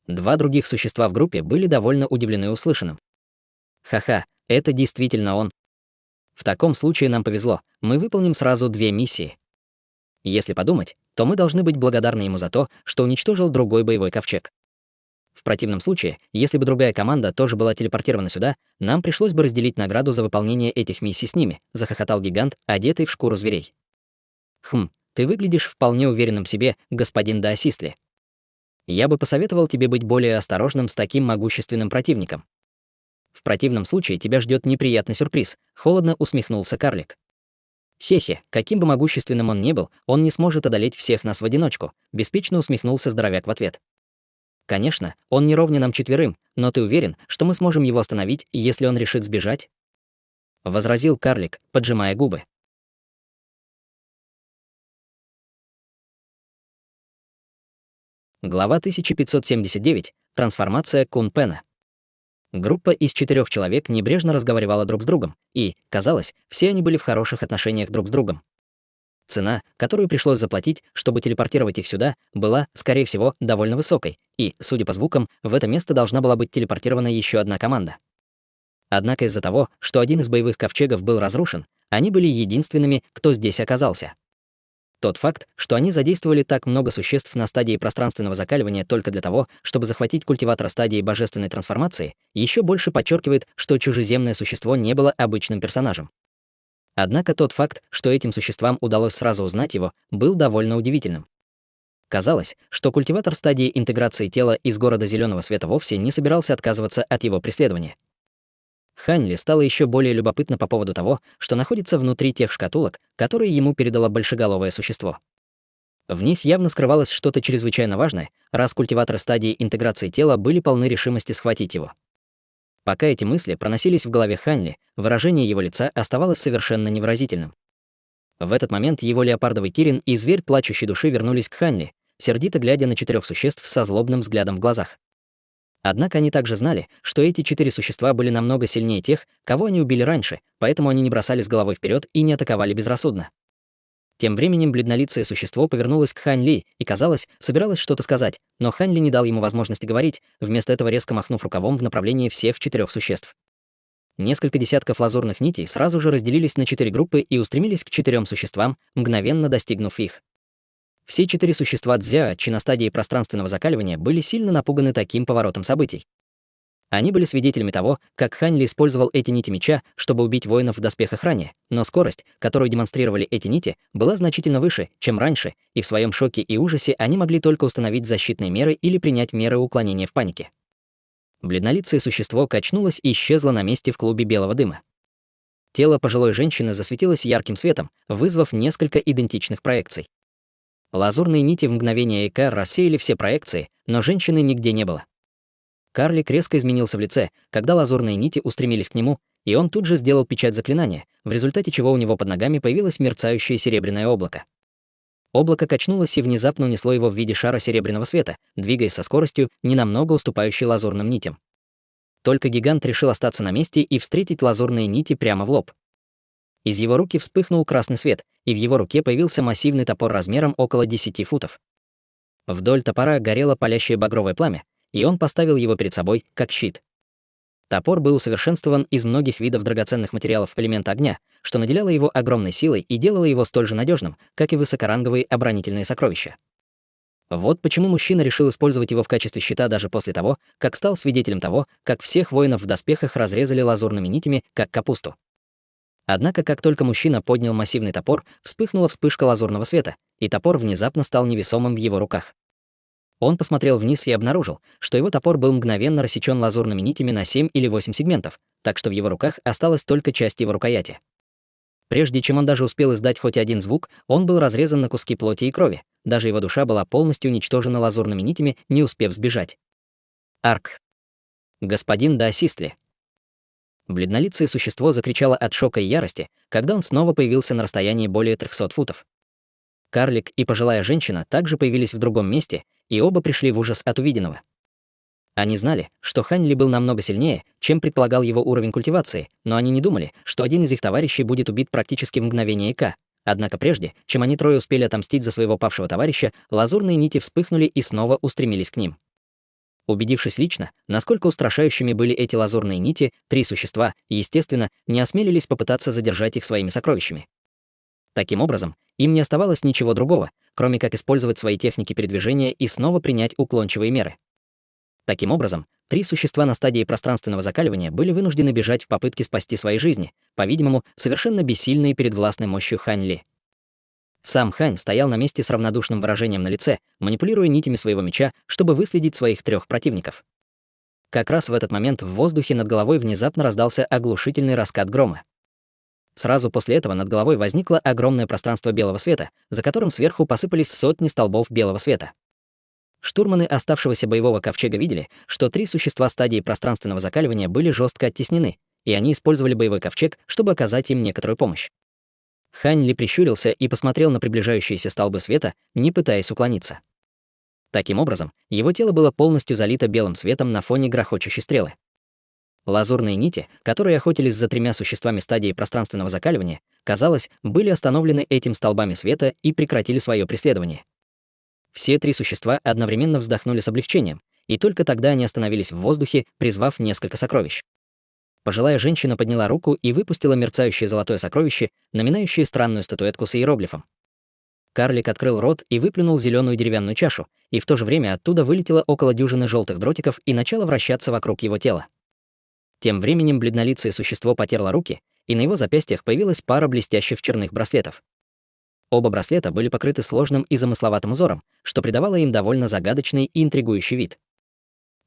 2 других существа в группе были довольно удивлены услышанным. «Ха-ха, это действительно он. В таком случае нам повезло, мы выполним сразу 2 миссии. Если подумать, то мы должны быть благодарны ему за то, что уничтожил другой боевой ковчег. В противном случае, если бы другая команда тоже была телепортирована сюда, нам пришлось бы разделить награду за выполнение этих миссий с ними», — захохотал гигант, одетый в шкуру зверей. «Хм, ты выглядишь вполне уверенным в себе, господин Даосисли. Я бы посоветовал тебе быть более осторожным с таким могущественным противником. В противном случае тебя ждет неприятный сюрприз, холодно усмехнулся карлик. Хе-хе, каким бы могущественным он ни был, он не сможет одолеть всех нас в одиночку, беспечно усмехнулся здоровяк в ответ. Конечно, он не ровня нам четверым, но ты уверен, что мы сможем его остановить, если он решит сбежать? Возразил карлик, поджимая губы. Глава 1579. Трансформация Кунпена. Группа из 4 человек небрежно разговаривала друг с другом, и, казалось, все они были в хороших отношениях друг с другом. Цена, которую пришлось заплатить, чтобы телепортировать их сюда, была, скорее всего, довольно высокой, и, судя по звукам, в это место должна была быть телепортирована еще одна команда. Однако из-за того, что один из боевых ковчегов был разрушен, они были единственными, кто здесь оказался. Тот факт, что они задействовали так много существ на стадии пространственного закаливания только для того, чтобы захватить культиватора стадии божественной трансформации, еще больше подчеркивает, что чужеземное существо не было обычным персонажем. Однако тот факт, что этим существам удалось сразу узнать его, был довольно удивительным. Казалось, что культиватор стадии интеграции тела из города Зеленого Света вовсе не собирался отказываться от его преследования. Ханьли стало еще более любопытно по поводу того, что находится внутри тех шкатулок, которые ему передало большеголовое существо. В них явно скрывалось что-то чрезвычайно важное, раз культиваторы стадии интеграции тела были полны решимости схватить его. Пока эти мысли проносились в голове Ханьли, выражение его лица оставалось совершенно невыразительным. В этот момент его леопардовый кирин и зверь плачущей души вернулись к Ханьли, сердито глядя на 4 существ со злобным взглядом в глазах. Однако они также знали, что эти 4 существа были намного сильнее тех, кого они убили раньше, поэтому они не бросались головой вперед и не атаковали безрассудно. Тем временем бледнолицее существо повернулось к Хань Ли и, казалось, собиралось что-то сказать, но Хань Ли не дал ему возможности говорить, вместо этого резко махнув рукавом в направлении всех 4 существ. Несколько десятков лазурных нитей сразу же разделились на 4 группы и устремились к 4 существам, мгновенно достигнув их. Все 4 существа Дзя-Чи на стадии пространственного закаливания были сильно напуганы таким поворотом событий. Они были свидетелями того, как Хань Ли использовал эти нити меча, чтобы убить воинов в доспехах ранее, но скорость, которую демонстрировали эти нити, была значительно выше, чем раньше, и в своем шоке и ужасе они могли только установить защитные меры или принять меры уклонения в панике. Бледнолицее существо качнулось и исчезло на месте в клубе белого дыма. Тело пожилой женщины засветилось ярким светом, вызвав несколько идентичных проекций. Лазурные нити в мгновение эйка рассеяли все проекции, но женщины нигде не было. Карлик резко изменился в лице, когда лазурные нити устремились к нему, и он тут же сделал печать заклинания, в результате чего у него под ногами появилось мерцающее серебряное облако. Облако качнулось и внезапно унесло его в виде шара серебряного света, двигаясь со скоростью, ненамного уступающей лазурным нитям. Только гигант решил остаться на месте и встретить лазурные нити прямо в лоб. Из его руки вспыхнул красный свет, и в его руке появился массивный топор размером около 10 футов. Вдоль топора горело палящее багровое пламя, и он поставил его перед собой, как щит. Топор был усовершенствован из многих видов драгоценных материалов элемента огня, что наделяло его огромной силой и делало его столь же надежным, как и высокоранговые оборонительные сокровища. Вот почему мужчина решил использовать его в качестве щита даже после того, как стал свидетелем того, как всех воинов в доспехах разрезали лазурными нитями, как капусту. Однако, как только мужчина поднял массивный топор, вспыхнула вспышка лазурного света, и топор внезапно стал невесомым в его руках. Он посмотрел вниз и обнаружил, что его топор был мгновенно рассечён лазурными нитями на 7 или 8 сегментов, так что в его руках осталась только часть его рукояти. Прежде чем он даже успел издать хоть один звук, он был разрезан на куски плоти и крови. Даже его душа была полностью уничтожена лазурными нитями, не успев сбежать. Арк. Господин Даосистли. Бледнолицее существо закричало от шока и ярости, когда он снова появился на расстоянии более 300 футов. Карлик и пожилая женщина также появились в другом месте, и оба пришли в ужас от увиденного. Они знали, что Хань Ли был намного сильнее, чем предполагал его уровень культивации, но они не думали, что один из их товарищей будет убит практически в мгновение эйка. Однако прежде, чем они трое успели отомстить за своего павшего товарища, лазурные нити вспыхнули и снова устремились к ним. Убедившись лично, насколько устрашающими были эти лазурные нити, 3 существа, естественно, не осмелились попытаться задержать их своими сокровищами. Таким образом, им не оставалось ничего другого, кроме как использовать свои техники передвижения и снова принять уклончивые меры. Таким образом, 3 существа на стадии пространственного закаливания были вынуждены бежать в попытке спасти свои жизни, по-видимому, совершенно бессильные перед властной мощью Хань Ли. Сам Хань стоял на месте с равнодушным выражением на лице, манипулируя нитями своего меча, чтобы выследить своих 3 противников. Как раз в этот момент в воздухе над головой внезапно раздался оглушительный раскат грома. Сразу после этого над головой возникло огромное пространство белого света, за которым сверху посыпались сотни столбов белого света. Штурманы оставшегося боевого ковчега видели, что 3 существа стадии пространственного закаливания были жестко оттеснены, и они использовали боевой ковчег, чтобы оказать им некоторую помощь. Хань Ли прищурился и посмотрел на приближающиеся столбы света, не пытаясь уклониться. Таким образом, его тело было полностью залито белым светом на фоне грохочущей стрелы. Лазурные нити, которые охотились за 3 существами стадии пространственного закаливания, казалось, были остановлены этим столбами света и прекратили свое преследование. Все 3 существа одновременно вздохнули с облегчением, и только тогда они остановились в воздухе, призвав несколько сокровищ. Пожилая женщина подняла руку и выпустила мерцающее золотое сокровище, напоминающее странную статуэтку с иероглифом. Карлик открыл рот и выплюнул зеленую деревянную чашу, и в то же время оттуда вылетело около дюжины желтых дротиков и начало вращаться вокруг его тела. Тем временем бледнолицее существо потерло руки, и на его запястьях появилась пара блестящих черных браслетов. Оба браслета были покрыты сложным и замысловатым узором, что придавало им довольно загадочный и интригующий вид.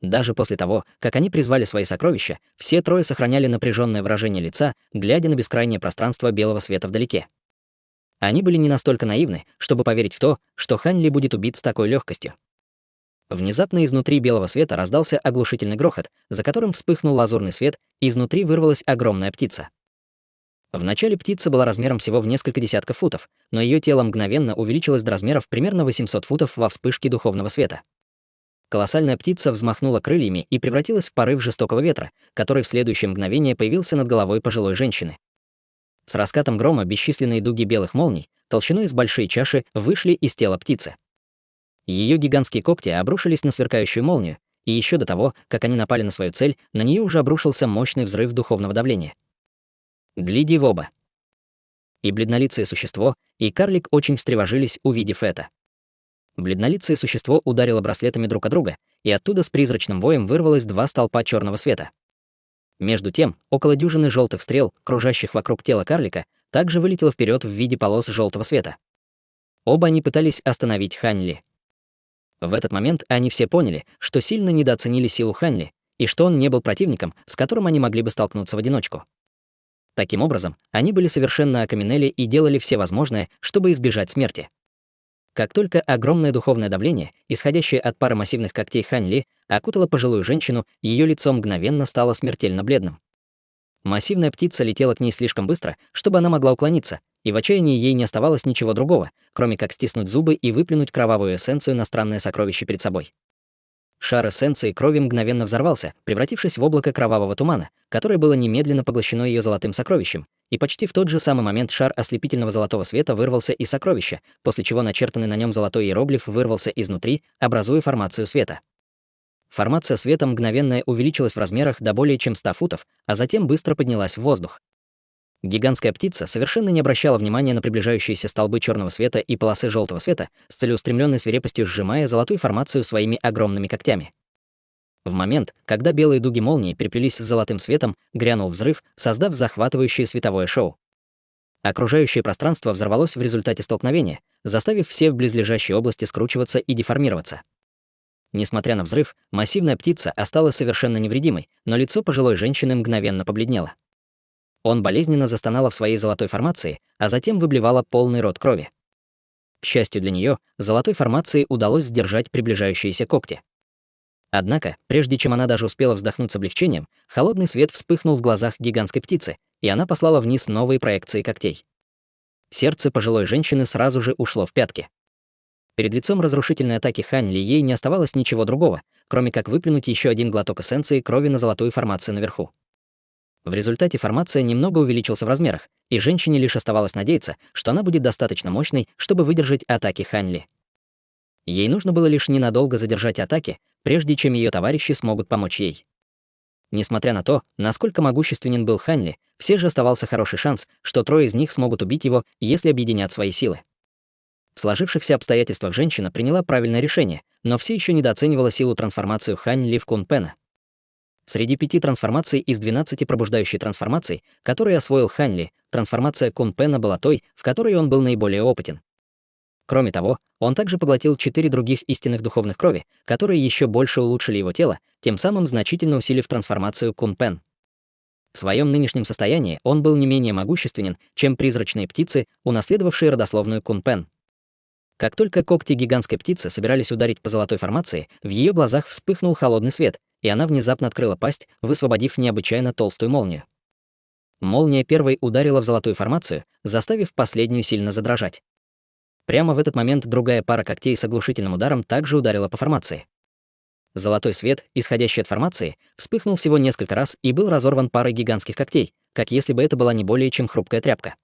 Даже после того, как они призвали свои сокровища, все 3 сохраняли напряженное выражение лица, глядя на бескрайнее пространство белого света вдалеке. Они были не настолько наивны, чтобы поверить в то, что Хань Ли будет убит с такой легкостью. Внезапно изнутри белого света раздался оглушительный грохот, за которым вспыхнул лазурный свет, и изнутри вырвалась огромная птица. Вначале птица была размером всего в несколько десятков футов, но ее тело мгновенно увеличилось до размеров примерно 800 футов во вспышке духовного света. Колоссальная птица взмахнула крыльями и превратилась в порыв жестокого ветра, который в следующее мгновение появился над головой пожилой женщины. С раскатом грома бесчисленные дуги белых молний, толщиной с большие чаши, вышли из тела птицы. Ее гигантские когти обрушились на сверкающую молнию, и еще до того, как они напали на свою цель, на нее уже обрушился мощный взрыв духовного давления. «Гляди в оба!» И бледнолицее существо, и карлик очень встревожились, увидев это. Бледнолицее существо ударило браслетами друг от друга, и оттуда с призрачным воем вырвалось 2 столпа черного света. Между тем, около дюжины желтых стрел, кружащих вокруг тела карлика, также вылетело вперед в виде полос желтого света. Оба они пытались остановить Хань Ли. В этот момент они все поняли, что сильно недооценили силу Хань Ли, и что он не был противником, с которым они могли бы столкнуться в одиночку. Таким образом, они были совершенно окаменели и делали все возможное, чтобы избежать смерти. Как только огромное духовное давление, исходящее от пары массивных когтей Хань Ли, окутало пожилую женщину, ее лицо мгновенно стало смертельно бледным. Массивная птица летела к ней слишком быстро, чтобы она могла уклониться, и в отчаянии ей не оставалось ничего другого, кроме как стиснуть зубы и выплюнуть кровавую эссенцию на странное сокровище перед собой. Шар эссенции крови мгновенно взорвался, превратившись в облако кровавого тумана, которое было немедленно поглощено ее золотым сокровищем, и почти в тот же самый момент шар ослепительного золотого света вырвался из сокровища, после чего начертанный на нем золотой иероглиф вырвался изнутри, образуя формацию света. Формация света мгновенно увеличилась в размерах до более чем 100 футов, а затем быстро поднялась в воздух. Гигантская птица совершенно не обращала внимания на приближающиеся столбы черного света и полосы желтого света, с целеустремленной свирепостью сжимая золотую формацию своими огромными когтями. В момент, когда белые дуги молнии переплелись с золотым светом, грянул взрыв, создав захватывающее световое шоу. Окружающее пространство взорвалось в результате столкновения, заставив все в близлежащей области скручиваться и деформироваться. Несмотря на взрыв, массивная птица осталась совершенно невредимой, но лицо пожилой женщины мгновенно побледнело. Он болезненно застонала в своей золотой формации, а затем выблевала полный рот крови. К счастью для нее, золотой формации удалось сдержать приближающиеся когти. Однако, прежде чем она даже успела вздохнуть с облегчением, холодный свет вспыхнул в глазах гигантской птицы, и она послала вниз новые проекции когтей. Сердце пожилой женщины сразу же ушло в пятки. Перед лицом разрушительной атаки Хань Ли ей не оставалось ничего другого, кроме как выплюнуть еще один глоток эссенции крови на золотую формацию наверху. В результате формация немного увеличилась в размерах, и женщине лишь оставалось надеяться, что она будет достаточно мощной, чтобы выдержать атаки Хань Ли. Ей нужно было лишь ненадолго задержать атаки, прежде чем ее товарищи смогут помочь ей. Несмотря на то, насколько могущественен был Хань Ли, все же оставался хороший шанс, что 3 из них смогут убить его, если объединят свои силы. В сложившихся обстоятельствах женщина приняла правильное решение, но все еще недооценивала силу трансформации Хань Ли в Кун Пена. Среди 5 трансформаций из 12 пробуждающей трансформаций, которые освоил Хань Ли, трансформация Кун Пена была той, в которой он был наиболее опытен. Кроме того, он также поглотил 4 других истинных духовных крови, которые еще больше улучшили его тело, тем самым значительно усилив трансформацию Кун Пен. В своем нынешнем состоянии он был не менее могущественен, чем призрачные птицы, унаследовавшие родословную Кун Пен. Как только когти гигантской птицы собирались ударить по золотой формации, в ее глазах вспыхнул холодный свет, и она внезапно открыла пасть, высвободив необычайно толстую молнию. Молния первой ударила в золотую формацию, заставив последнюю сильно задрожать. Прямо в этот момент другая пара когтей с оглушительным ударом также ударила по формации. Золотой свет, исходящий от формации, вспыхнул всего несколько раз и был разорван парой гигантских когтей, как если бы это была не более чем хрупкая тряпка.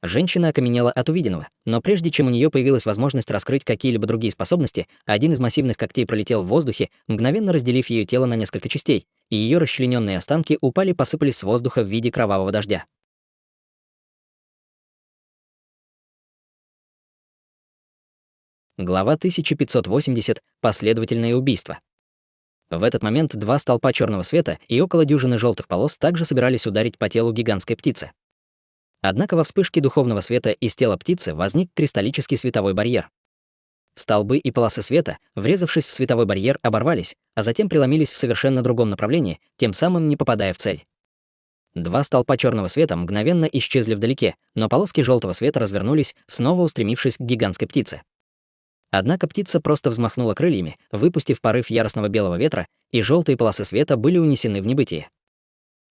Женщина окаменела от увиденного, но прежде чем у нее появилась возможность раскрыть какие-либо другие способности, один из массивных когтей пролетел в воздухе, мгновенно разделив ее тело на несколько частей, и ее расчлененные останки посыпались с воздуха в виде кровавого дождя. Глава 1580. Последовательное убийство. В этот момент 2 столпа черного света и около дюжины желтых полос также собирались ударить по телу гигантской птицы. Однако во вспышке духовного света из тела птицы возник кристаллический световой барьер. Столбы и полосы света, врезавшись в световой барьер, оборвались, а затем преломились в совершенно другом направлении, тем самым не попадая в цель. 2 столпа черного света мгновенно исчезли вдалеке, но полоски желтого света развернулись, снова устремившись к гигантской птице. Однако птица просто взмахнула крыльями, выпустив порыв яростного белого ветра, и желтые полосы света были унесены в небытие.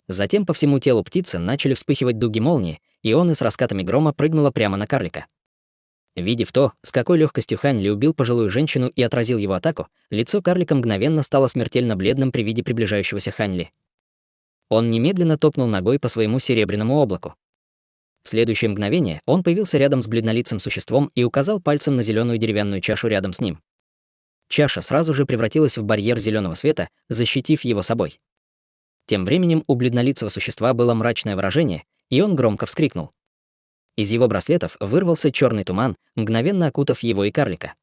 Затем по всему телу птицы начали вспыхивать дуги молнии, и он с раскатами грома прыгнула прямо на карлика. Видев то, с какой легкостью Хань Ли убил пожилую женщину и отразил его атаку, лицо карлика мгновенно стало смертельно бледным при виде приближающегося Хань Ли. Он немедленно топнул ногой по своему серебряному облаку. В следующее мгновение он появился рядом с бледнолицым существом и указал пальцем на зеленую деревянную чашу рядом с ним. Чаша сразу же превратилась в барьер зеленого света, защитив его собой. Тем временем у бледнолицего существа было мрачное выражение, и он громко вскрикнул. Из его браслетов вырвался черный туман, мгновенно окутав его и карлика.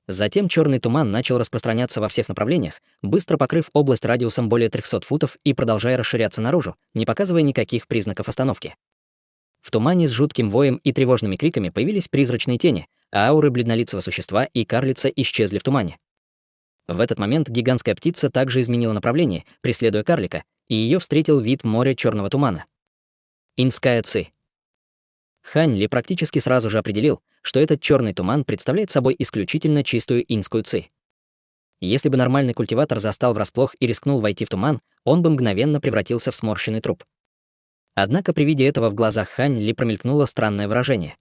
Затем черный туман начал распространяться во всех направлениях, быстро покрыв область радиусом более 300 футов и продолжая расширяться наружу, не показывая никаких признаков остановки. В тумане с жутким воем и тревожными криками появились призрачные тени, а ауры бледнолицего существа и карлица исчезли в тумане. В этот момент гигантская птица также изменила направление, преследуя карлика, и ее встретил вид моря черного тумана. Инская ци. Хань Ли практически сразу же определил, что этот черный туман представляет собой исключительно чистую инскую ци. Если бы нормальный культиватор застал врасплох и рискнул войти в туман, он бы мгновенно превратился в сморщенный труп. Однако при виде этого в глазах Хань Ли промелькнуло странное выражение.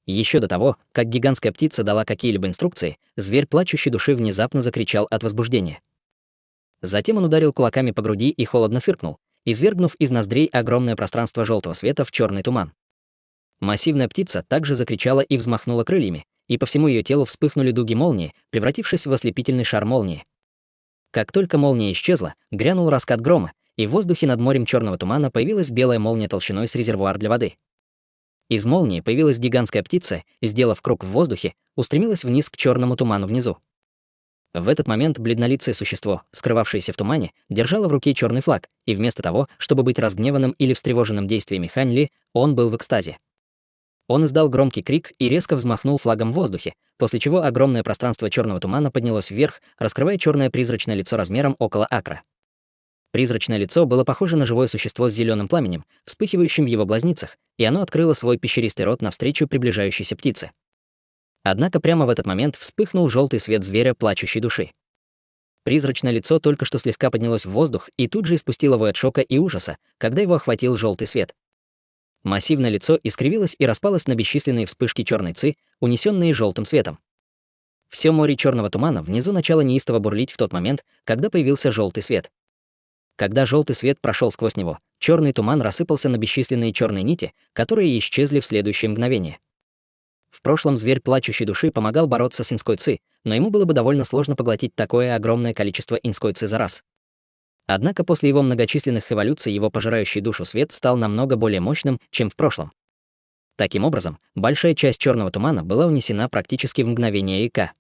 Еще до того, как гигантская птица дала какие-либо инструкции, зверь плачущей души внезапно закричал от возбуждения. Затем он ударил кулаками по груди и холодно фыркнул, извергнув из ноздрей огромное пространство желтого света в черный туман. Массивная птица также закричала и взмахнула крыльями, и по всему ее телу вспыхнули дуги молнии, превратившись в ослепительный шар молнии. Как только молния исчезла, грянул раскат грома, и в воздухе над морем черного тумана появилась белая молния толщиной с резервуар для воды. Из молнии появилась гигантская птица, сделав круг в воздухе, устремилась вниз к черному туману внизу. В этот момент бледнолицее существо, скрывавшееся в тумане, держало в руке черный флаг, и вместо того, чтобы быть разгневанным или встревоженным действиями Хань Ли, он был в экстазе. Он издал громкий крик и резко взмахнул флагом в воздухе, после чего огромное пространство черного тумана поднялось вверх, раскрывая черное призрачное лицо размером около акра. Призрачное лицо было похоже на живое существо с зеленым пламенем, вспыхивающим в его глазницах, и оно открыло свой пещеристый рот навстречу приближающейся птице. Однако прямо в этот момент вспыхнул желтый свет зверя плачущей души. Призрачное лицо только что слегка поднялось в воздух и тут же испустило вой от шока и ужаса, когда его охватил желтый свет. Массивное лицо искривилось и распалось на бесчисленные вспышки черной ци, унесенные желтым светом. Все море черного тумана внизу начало неистово бурлить в тот момент, когда появился желтый свет. Когда желтый свет прошел сквозь него, черный туман рассыпался на бесчисленные черные нити, которые исчезли в следующее мгновение. В прошлом зверь плачущей души помогал бороться с инской ци, но ему было бы довольно сложно поглотить такое огромное количество инской ци за раз. Однако после его многочисленных эволюций его пожирающий душу свет стал намного более мощным, чем в прошлом. Таким образом, большая часть черного тумана была унесена практически в мгновение ика.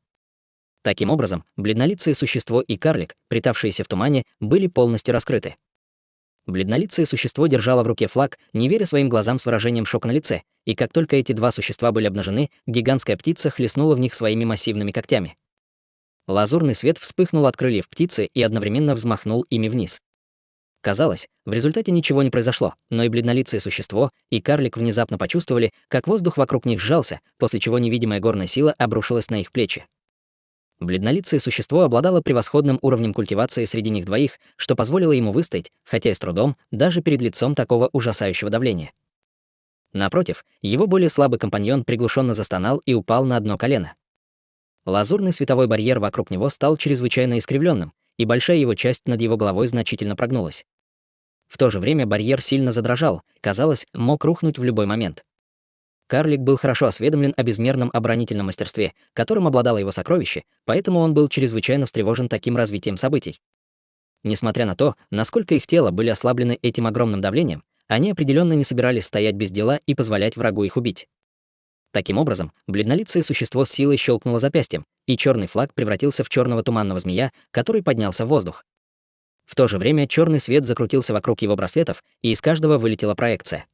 Таким образом, бледнолицее существо и карлик, притавшиеся в тумане, были полностью раскрыты. Бледнолицее существо держало в руке флаг, не веря своим глазам с выражением шока на лице, и как только эти два существа были обнажены, гигантская птица хлестнула в них своими массивными когтями. Лазурный свет вспыхнул от крыльев птицы и одновременно взмахнул ими вниз. Казалось, в результате ничего не произошло, но и бледнолицее существо, и карлик внезапно почувствовали, как воздух вокруг них сжался, после чего невидимая горная сила обрушилась на их плечи. Бледнолицее существо обладало превосходным уровнем культивации среди них двоих, что позволило ему выстоять, хотя и с трудом, даже перед лицом такого ужасающего давления. Напротив, его более слабый компаньон приглушенно застонал и упал на одно колено. Лазурный световой барьер вокруг него стал чрезвычайно искривленным, и большая его часть над его головой значительно прогнулась. В то же время барьер сильно задрожал, казалось, мог рухнуть в любой момент. Карлик был хорошо осведомлен о безмерном оборонительном мастерстве, которым обладало его сокровище, поэтому он был чрезвычайно встревожен таким развитием событий. Несмотря на то, насколько их тела были ослаблены этим огромным давлением, они определенно не собирались стоять без дела и позволять врагу их убить. Таким образом, бледнолицее существо с силой щелкнуло запястьем, и черный флаг превратился в черного туманного змея, который поднялся в воздух. В то же время черный свет закрутился вокруг его браслетов, и из каждого вылетела проекция.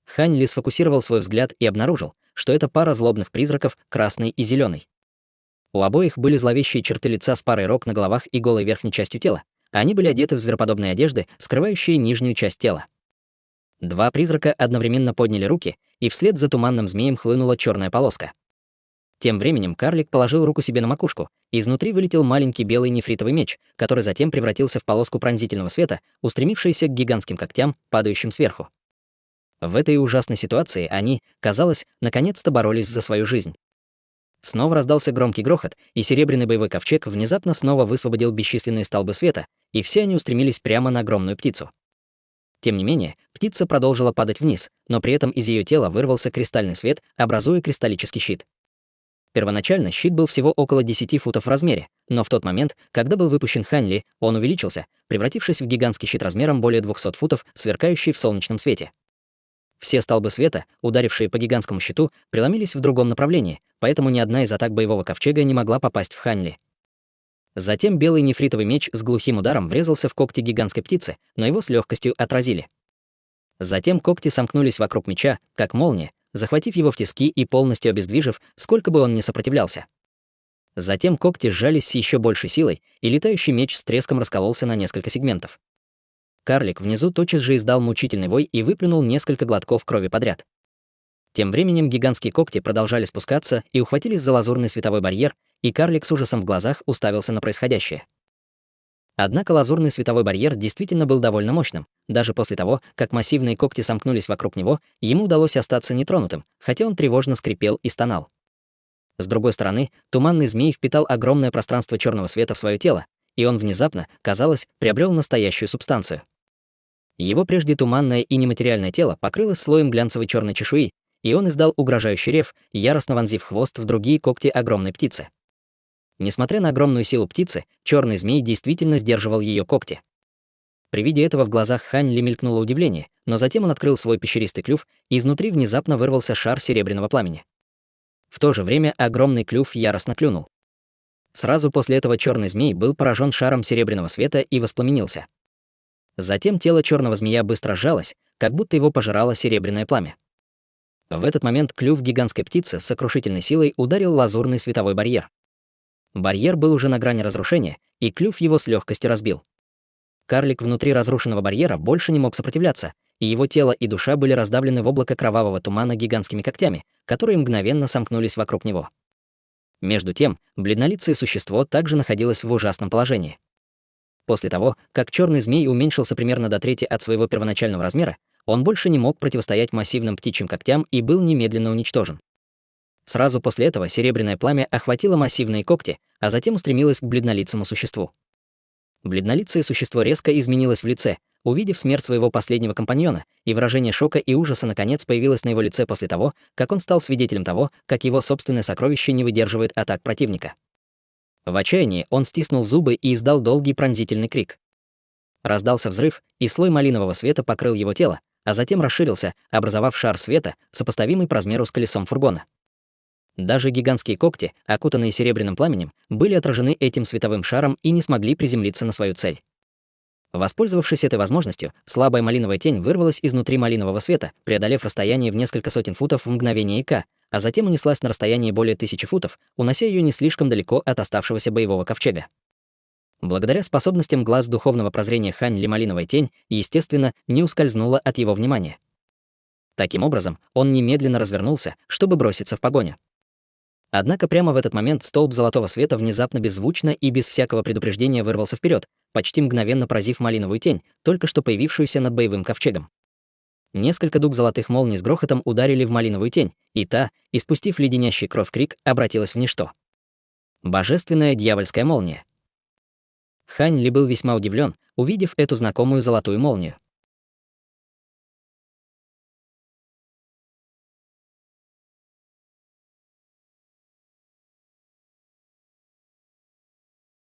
Хань Ли сфокусировал свой взгляд и обнаружил, что это пара злобных призраков, красный и зеленый. У обоих были зловещие черты лица с парой рог на головах и голой верхней частью тела. Они были одеты в звероподобные одежды, скрывающие нижнюю часть тела. Два призрака одновременно подняли руки, и вслед за туманным змеем хлынула черная полоска. Тем временем карлик положил руку себе на макушку, и изнутри вылетел маленький белый нефритовый меч, который затем превратился в полоску пронзительного света, устремившийся к гигантским когтям, падающим сверху. В этой ужасной ситуации они, казалось, наконец-то боролись за свою жизнь. Снова раздался громкий грохот, и серебряный боевой ковчег внезапно снова высвободил бесчисленные столбы света, и все они устремились прямо на огромную птицу. Тем не менее, птица продолжила падать вниз, но при этом из ее тела вырвался кристальный свет, образуя кристаллический щит. Первоначально щит был всего около 10 футов в размере, но в тот момент, когда был выпущен Хань Ли, он увеличился, превратившись в гигантский щит размером более 200 футов, сверкающий в солнечном свете. Все столбы света, ударившие по гигантскому щиту, преломились в другом направлении, поэтому ни одна из атак боевого ковчега не могла попасть в Хань Ли. Затем белый нефритовый меч с глухим ударом врезался в когти гигантской птицы, но его с легкостью отразили. Затем когти сомкнулись вокруг меча, как молния, захватив его в тиски и полностью обездвижив, сколько бы он ни сопротивлялся. Затем когти сжались с еще большей силой, и летающий меч с треском раскололся на несколько сегментов. Карлик внизу тотчас же издал мучительный вой и выплюнул несколько глотков крови подряд. Тем временем гигантские когти продолжали спускаться и ухватились за лазурный световой барьер, и карлик с ужасом в глазах уставился на происходящее. Однако лазурный световой барьер действительно был довольно мощным. Даже после того, как массивные когти сомкнулись вокруг него, ему удалось остаться нетронутым, хотя он тревожно скрипел и стонал. С другой стороны, туманный змей впитал огромное пространство черного света в свое тело, и он внезапно, казалось, приобрел настоящую субстанцию. Его прежде туманное и нематериальное тело покрылось слоем глянцевой черной чешуи, и он издал угрожающий рев, яростно вонзив хвост в другие когти огромной птицы. Несмотря на огромную силу птицы, черный змей действительно сдерживал ее когти. При виде этого в глазах Хань Ли мелькнуло удивление, но затем он открыл свой пещеристый клюв, и изнутри внезапно вырвался шар серебряного пламени. В то же время огромный клюв яростно клюнул. Сразу после этого черный змей был поражен шаром серебряного света и воспламенился. Затем тело черного змея быстро сжалось, как будто его пожирало серебряное пламя. В этот момент клюв гигантской птицы с сокрушительной силой ударил лазурный световой барьер. Барьер был уже на грани разрушения, и клюв его с легкостью разбил. Карлик внутри разрушенного барьера больше не мог сопротивляться, и его тело и душа были раздавлены в облако кровавого тумана гигантскими когтями, которые мгновенно сомкнулись вокруг него. Между тем, бледнолицее существо также находилось в ужасном положении. После того, как черный змей уменьшился примерно до трети от своего первоначального размера, он больше не мог противостоять массивным птичьим когтям и был немедленно уничтожен. Сразу после этого серебряное пламя охватило массивные когти, а затем устремилось к бледнолицему существу. Бледнолицее существо резко изменилось в лице, увидев смерть своего последнего компаньона, и выражение шока и ужаса наконец появилось на его лице после того, как он стал свидетелем того, как его собственное сокровище не выдерживает атак противника. В отчаянии он стиснул зубы и издал долгий пронзительный крик. Раздался взрыв, и слой малинового света покрыл его тело, а затем расширился, образовав шар света, сопоставимый по размеру с колесом фургона. Даже гигантские когти, окутанные серебряным пламенем, были отражены этим световым шаром и не смогли приземлиться на свою цель. Воспользовавшись этой возможностью, слабая малиновая тень вырвалась изнутри малинового света, преодолев расстояние в несколько сотен футов в мгновение ика, а затем унеслась на расстоянии более 1000 футов, унося ее не слишком далеко от оставшегося боевого ковчега. Благодаря способностям глаз духовного прозрения Хань Ли малиновая тень, естественно, не ускользнула от его внимания. Таким образом, он немедленно развернулся, чтобы броситься в погоню. Однако прямо в этот момент столб золотого света внезапно беззвучно и без всякого предупреждения вырвался вперед, почти мгновенно поразив малиновую тень, только что появившуюся над боевым ковчегом. Несколько дуг золотых молний с грохотом ударили в малиновую тень, и та, испустив леденящий кровь крик, обратилась в ничто. Божественная дьявольская молния. Хань Ли был весьма удивлен, увидев эту знакомую золотую молнию.